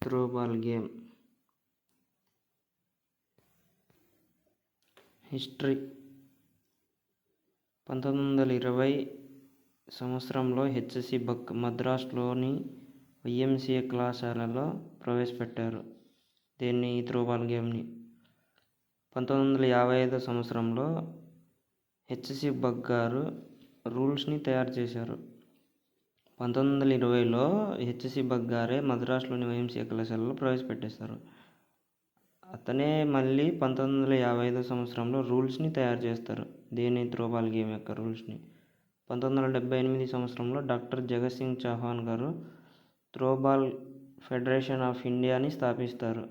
Throwball game. History. 1920 సంవత్సరంలో HC బక్ మద్రాసులోని YMCA కళాశాలలో ప్రవేశపెట్టారు ఈ త్రోబాల్ గేమ్ని. 1955 సంవత్సరంలో హెచ్సి బక్ గారు రూల్స్ని తయారు చేశారు. 1920లో హెచ్సి బక్ గారే మద్రాసులోని వైఎంసిఏ కళాశాలలో ప్రవేశపెట్టేశారు. అతనే మళ్ళీ 1955 సంవత్సరంలో రూల్స్ని తయారు చేస్తారు త్రోబాల్ గేమ్ యొక్క రూల్స్ని. 1978 సంవత్సరంలో డాక్టర్ జగత్ సింగ్ చౌహాన్ గారు త్రోబాల్ ఫెడరేషన్ ఆఫ్ ఇండియాని స్థాపిస్తారు.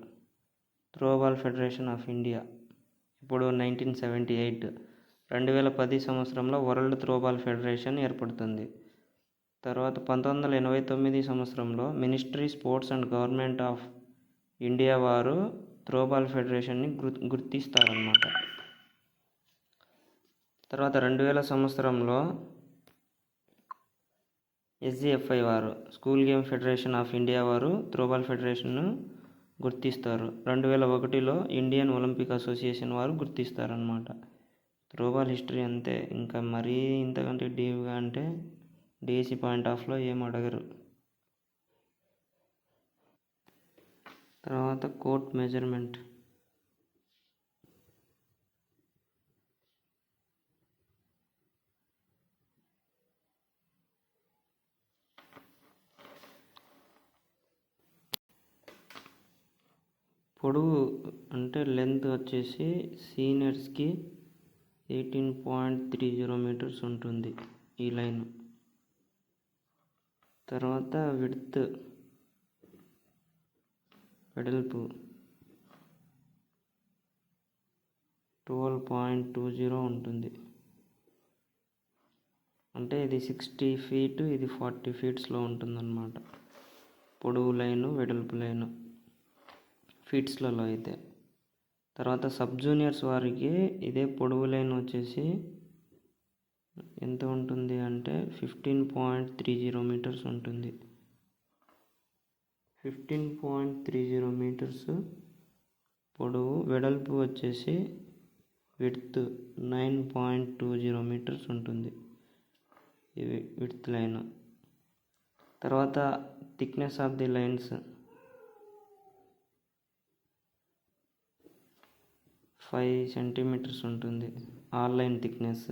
త్రోబాల్ ఫెడరేషన్ ఆఫ్ ఇండియా ఇప్పుడు 1978. 2010 సంవత్సరంలో వరల్డ్ త్రోబాల్ ఫెడరేషన్ ఏర్పడుతుంది. తర్వాత 1989 సంవత్సరంలో ministry sports and government of India వారు త్రోబాల్ ఫెడరేషన్ని గుర్తిస్తారన్నమాట. తర్వాత 2000 సంవత్సరంలో ఎస్జిఎఫ్ఐ వారు school game federation of India వారు త్రోబాల్ ఫెడరేషన్ను గుర్తిస్తారు. 2001లో ఇండియన్ ఒలింపిక్ అసోసియేషన్ వారు గుర్తిస్తారన్నమాట. త్రోబాల్ హిస్టరీ అంతే. ఇంకా మరీ ఇంతకంటే డీప్గా అంటే డిఎస్సి పాయింట్ ఆఫ్లో ఏం అడగరు. తర్వాత కోర్ట్ మెజర్మెంట్. పొడవు అంటే లెంత్ వచ్చేసి సీనియర్స్కి 18.30 మీటర్స్ ఉంటుంది ఈ లైన్. తర్వాత విడ్త్ వెడల్పు 12.20 ఉంటుంది. అంటే ఇది 60 feet, ఇది 40 feetsలో ఉంటుందన్నమాట. పొడవు లైను వెడల్పు లైను ఫీట్స్లలో అయితే. తర్వాత సబ్ జూనియర్స్ వారికి ఇదే పొడవు లైన్ వచ్చేసి ఎంత ఉంటుంది అంటే 15.30 మీటర్స్ ఉంటుంది. 15.30 మీటర్స్ పొడవు. వెడల్పు వచ్చేసి విడ్త్ 9.20 మీటర్స్ ఉంటుంది ఇవి విడ్త్ లైన్. తర్వాత thickness of the lines 5 centimetres ఉంటుంది ఆల్ లైన్ థిక్నెస్.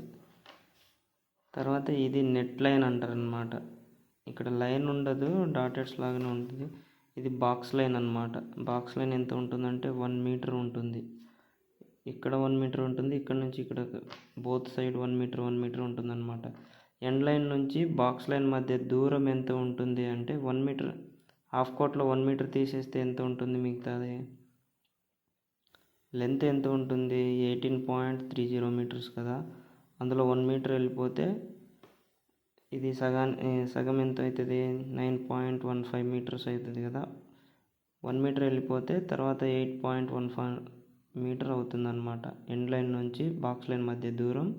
తర్వాత ఇది నెట్ లైన్ అంటారనమాట. ఇక్కడ లైన్ ఉండదు, డాటెడ్స్ లాగానే ఉంటుంది. ఇది బాక్స్ లైన్ అనమాట. బాక్స్ లైన్ ఎంత ఉంటుందంటే 1 మీటర్ ఉంటుంది. ఇక్కడ 1 మీటర్ ఉంటుంది, ఇక్కడ నుంచి ఇక్కడ బోత్ సైడ్ 1 మీటర్ ఉంటుంది అనమాట. ఎండ్ లైన్ నుంచి బాక్స్ లైన్ మధ్య దూరం ఎంత ఉంటుంది అంటే 1 మీటర్. హాఫ్ కోర్ట్లో 1 మీటర్ తీసేస్తే ఎంత ఉంటుంది మిగతాది? లెంత్ ఎంత ఉంటుంది? 18.30 మీటర్స్ కదా. అందులో 1 మీటర్ వెళ్ళిపోతే ఇది సగం ఎంత అవుతుంది? 9.15 మీటర్స్ అవుతుంది కదా. 1 మీటర్ వెళ్ళిపోతే తర్వాత 8.15 మీటర్ అవుతుంది అనమాట. ఎండ్ లైన్ నుంచి బాక్స్ లైన్ మధ్య దూరం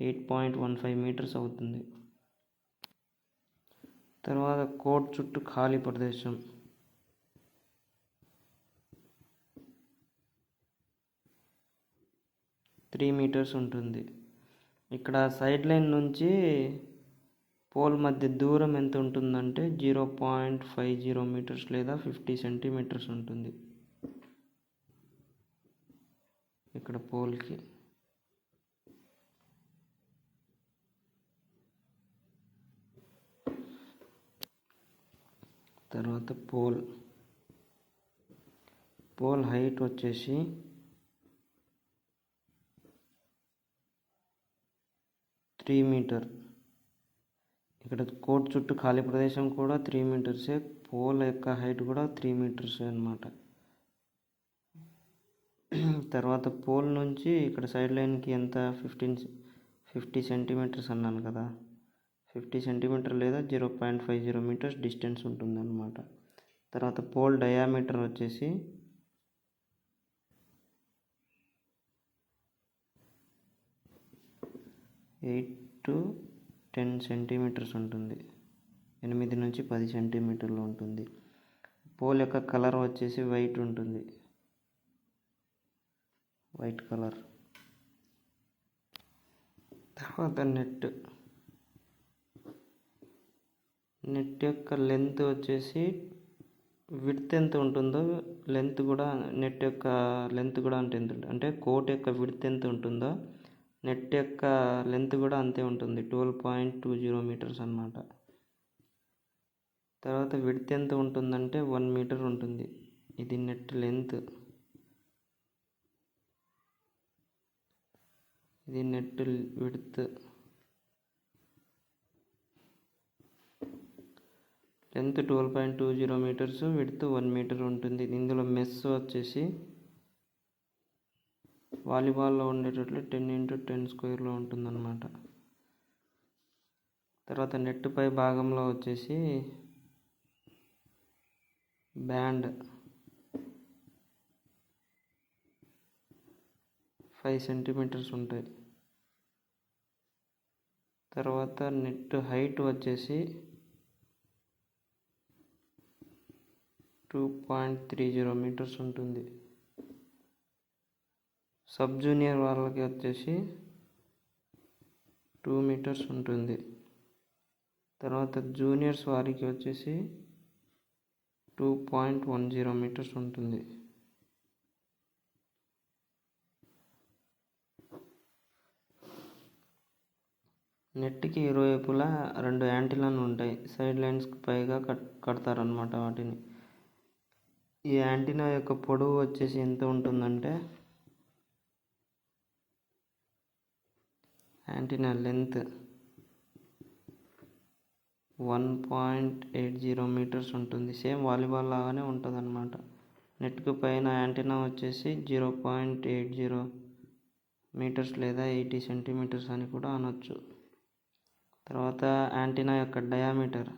8.15 మీటర్స్ అవుతుంది. తర్వాత కోర్ట్ చుట్టూ ఖాళీ ప్రదేశం 3 మీటర్స్ ఉంటుంది. ఇక్కడ సైడ్ లైన్ నుంచి పోల్ మధ్య దూరం ఎంత ఉంటుందంటే 0.50 మీటర్స్ లేదా 50 సెంటీమీటర్స్ ఉంటుంది ఇక్కడ పోల్కి. తర్వాత పోల్ హైట్ వచ్చేసి 3 మీటర్. ఇక్కడ కోర్ట్ చుట్టూ ఖాళీ ప్రదేశం కూడా 3 మీటర్సే. పోల్ యొక్క హైట్ కూడా 3 మీటర్సే అన్నమాట. తర్వాత పోల్ నుంచి ఇక్కడ సైడ్ లైన్కి ఎంత 50 సెంటీమీటర్స్ అన్నాను కదా. 50 సెంటీమీటర్ లేదా 0.50 మీటర్స్ డిస్టెన్స్ ఉంటుందన్నమాట. తర్వాత పోల్ డయామీటర్ వచ్చేసి 8 to 10 సెంటీమీటర్స్ ఉంటుంది. 8 నుంచి 10 సెంటీమీటర్లు ఉంటుంది. పోల్ యొక్క కలర్ వచ్చేసి వైట్ ఉంటుంది, వైట్ కలర్. తర్వాత నెట్ యొక్క లెంత్ వచ్చేసి విడ్త్ ఎంత ఉంటుందో లెంత్ కూడా, నెట్ యొక్క లెంత్ కూడా అంతే ఉంటుంది. అంటే కోట్ యొక్క విడ్త్ ఎంత ఉంటుందో నెట్ యొక్క లెంత్ కూడా అంతే ఉంటుంది, 12.20 మీటర్స్ అన్నమాట. తర్వాత విడ్త్ ఎంత ఉంటుందంటే 1 మీటర్ ఉంటుంది. ఇది నెట్ లెంత్, ఇది net width. Length 12.20 metres, width 1 metre ఉంటుంది. ఇందులో మెస్ వచ్చేసి వాలీబాల్లో ఉండేటట్లు 10x10 స్క్వేర్లో ఉంటుందన్నమాట. తర్వాత నెట్ పై భాగంలో వచ్చేసి బ్యాండ్ 5 సెంటీమీటర్స్ ఉంటాయి. తర్వాత నెట్ హైట్ వచ్చేసి 2.30 మీటర్స్ ఉంటుంది. సబ్ జూనియర్ వాళ్ళకి వచ్చేసి 2 మీటర్స్ ఉంటుంది. తర్వాత జూనియర్స్ వారికి వచ్చేసి 2.10 మీటర్స్ ఉంటుంది. నెట్కి ఇరువైపులా 2 యాంటీనాలు ఉంటాయి. సైడ్ లైన్స్కి పైగా కడతారనమాట వాటిని. ఈ యాంటీనా యొక్క పొడవు వచ్చేసి ఎంత ఉంటుందంటే, యాంటీనా లెంత్ 1.80 మీటర్స్ ఉంటుంది. సేమ్ వాలీబాల్ లాగానే ఉంటుంది అన్నమాట. నెట్కు పైన యాంటీనా వచ్చేసి 0.80 మీటర్స్ లేదా 80 సెంటీమీటర్స్ అని కూడా అనొచ్చు. తర్వాత యాంటీనా యొక్క డయామీటర్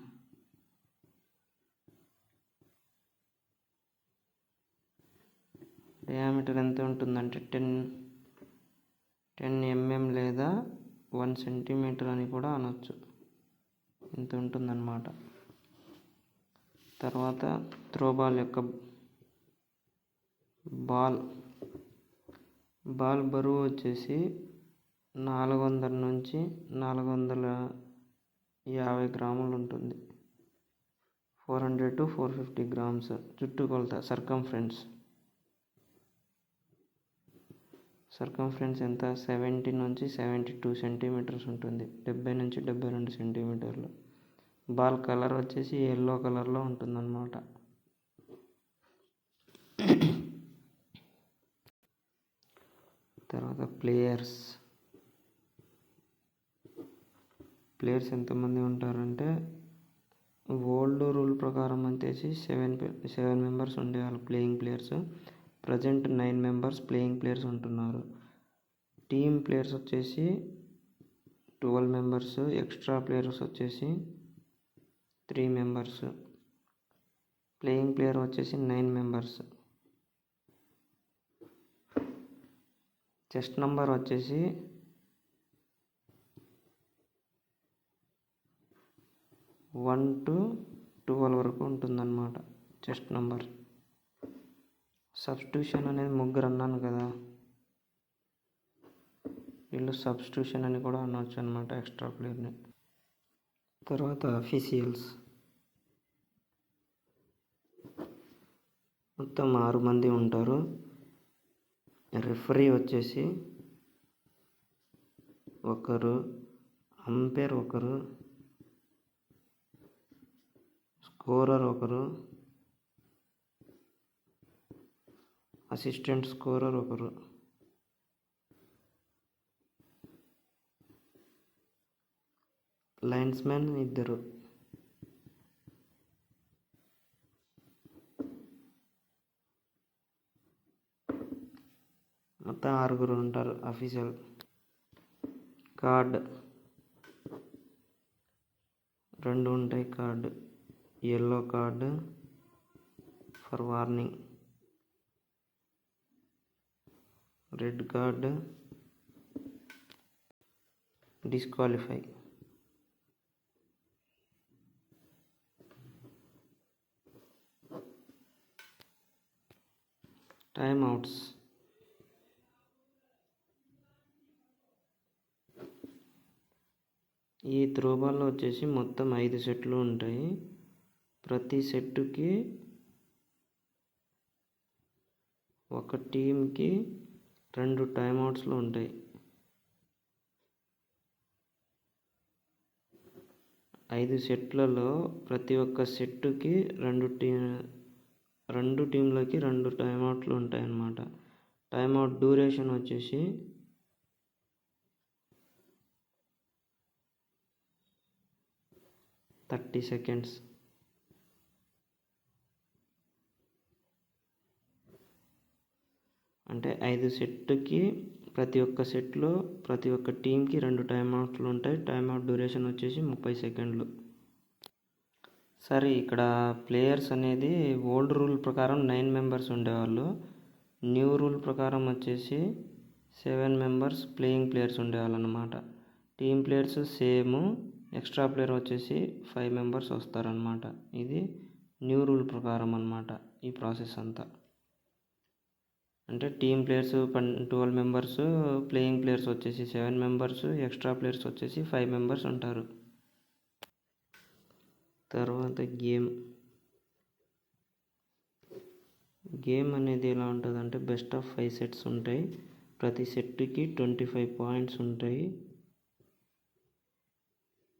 ఎంత ఉంటుందంటే 10 mm లేదా 1 సెంటీమీటర్ అని కూడా అనొచ్చు. ఇంత ఉంటుందన్నమాట. తర్వాత త్రోబాల్ యొక్క బాల్ బరువు వచ్చేసి 400 నుంచి 450 గ్రాములు ఉంటుంది. 400 to 450 గ్రామ్స్ చుట్టుకొలత. సర్కంఫరెన్స్ ఎంత, 70 నుంచి 72 సెంటీమీటర్స్ ఉంటుంది. 70 నుంచి 72 సెంటీమీటర్లు. బాల్ కలర్ వచ్చేసి ఎల్లో కలర్లో ఉంటుందన్నమాట. తర్వాత ప్లేయర్స్ ఎంతమంది ఉంటారంటే, ఓల్డ్ రూల్ ప్రకారం వచ్చేసి 7 మెంబర్స్ ఉండేవాళ్ళు playing players. Present 9 members playing players ఉంటున్నారు. టీమ్ ప్లేయర్స్ వచ్చేసి 12 మెంబర్స్, ఎక్స్ట్రా ప్లేయర్స్ వచ్చేసి 3 మెంబర్స్, ప్లేయింగ్ ప్లేయర్ వచ్చేసి 9 మెంబర్స్. చెస్ట్ నంబర్ వచ్చేసి 1 to 12 వరకు ఉంటుందన్నమాట చెస్ట్ నంబర్. సబ్స్టిట్యూషన్ అనేది 3 అన్నాను కదా, వీళ్ళు సబ్స్టిట్యూషన్ అని కూడా అనవచ్చు అనమాట, ఎక్స్ట్రా ప్లేయర్ని. తర్వాత అఫీషియల్స్ మొత్తం 6 మంది ఉంటారు. రెఫరీ వచ్చేసి ఒకరు, అంపైర్ ఒకరు, స్కోరర్ ఒకరు, అసిస్టెంట్ స్కోరర్ ఒకరు. లైన్స్మెన్ 2. మొత్తం 6 ఉంటారు అఫీషియల్. కార్డ్ 2 ఉంటాయి. Card yellow card for warning, red card disqualify. Time outs. ఈ త్రోబాల్లో వచ్చేసి మొత్తం 5 సెట్లు ఉంటాయి. ప్రతి సెట్టుకి ఒక టీంకి 2 టైమ్ అవుట్స్లు ఉంటాయి. 5 సెట్లలో ప్రతి ఒక్క సెట్టుకి 2 టీంలకి 2 టైమ్ అవుట్లు ఉంటాయి అన్నమాట. టైమ్ అవుట్ డ్యూరేషన్ వచ్చేసి 30 సెకండ్స్. అంటే 5 సెట్కి ప్రతి ఒక్క సెట్లో ప్రతి ఒక్క టీంకి 2 టైమ్ అవుట్లు ఉంటాయి. టైమ్ అవుట్ డ్యూరేషన్ వచ్చేసి 30 సెకండ్లు. సరే, ఇక్కడ ప్లేయర్స్ అనేది ఓల్డ్ రూల్ ప్రకారం 9 మెంబర్స్ ఉండేవాళ్ళు. న్యూ రూల్ ప్రకారం వచ్చేసి 7 మెంబర్స్ ప్లేయింగ్ ప్లేయర్స్ ఉండేవాళ్ళు అన్నమాట. Team players same, extra player వచ్చేసి 5 మెంబర్స్ వస్తారనమాట. ఇది న్యూ రూల్ ప్రకారం అన్నమాట ఈ ప్రాసెస్ అంతా. అంటే team players 12 members, playing players వచ్చేసి 7 మెంబర్స్, ఎక్స్ట్రా ప్లేయర్స్ వచ్చేసి 5 మెంబర్స్ ఉంటారు. తర్వాత గేమ్ అనేది ఎలా ఉంటుందంటే బెస్ట్ ఆఫ్ 5 సెట్స్ ఉంటాయి. ప్రతి సెట్కి 25 పాయింట్స్ ఉంటాయి.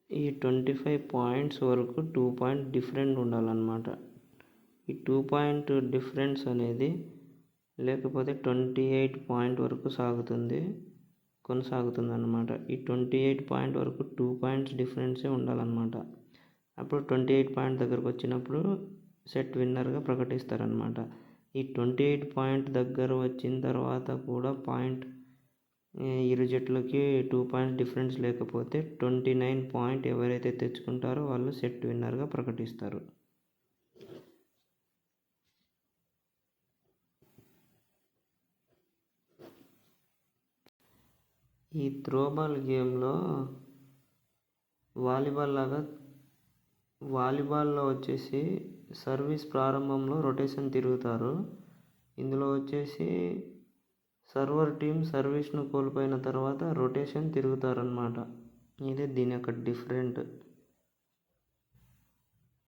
ఈ 25 పాయింట్స్ వరకు 2 పాయింట్ డిఫరెంట్ ఉండాలన్నమాట. ఈ 2 పాయింట్ డిఫరెన్స్ అనేది లేకపోతే 28 పాయింట్ వరకు కొనసాగుతుంది అన్నమాట. ఈ 28 పాయింట్ వరకు 2 పాయింట్స్ డిఫరెన్సే ఉండాలన్నమాట. అప్పుడు 28 పాయింట్ దగ్గరకు వచ్చినప్పుడు సెట్ విన్నర్గా ప్రకటిస్తారనమాట. ఈ 28 పాయింట్ దగ్గర వచ్చిన తర్వాత కూడా ఇరు జట్లకి 2 పాయింట్స్ డిఫరెన్స్ లేకపోతే 29 పాయింట్ ఎవరైతే తెచ్చుకుంటారో వాళ్ళు సెట్ విన్నర్గా ప్రకటిస్తారు. ఈ త్రోబాల్ గేమ్లో వాలీబాల్లో వచ్చేసి సర్వీస్ ప్రారంభంలో రొటేషన్ తిరుగుతారు. ఇందులో వచ్చేసి సర్వర్ టీం సర్వీస్ను కోల్పోయిన తర్వాత రొటేషన్ తిరుగుతారన్నమాట. ఇదే దీని యొక్క డిఫరెంట్.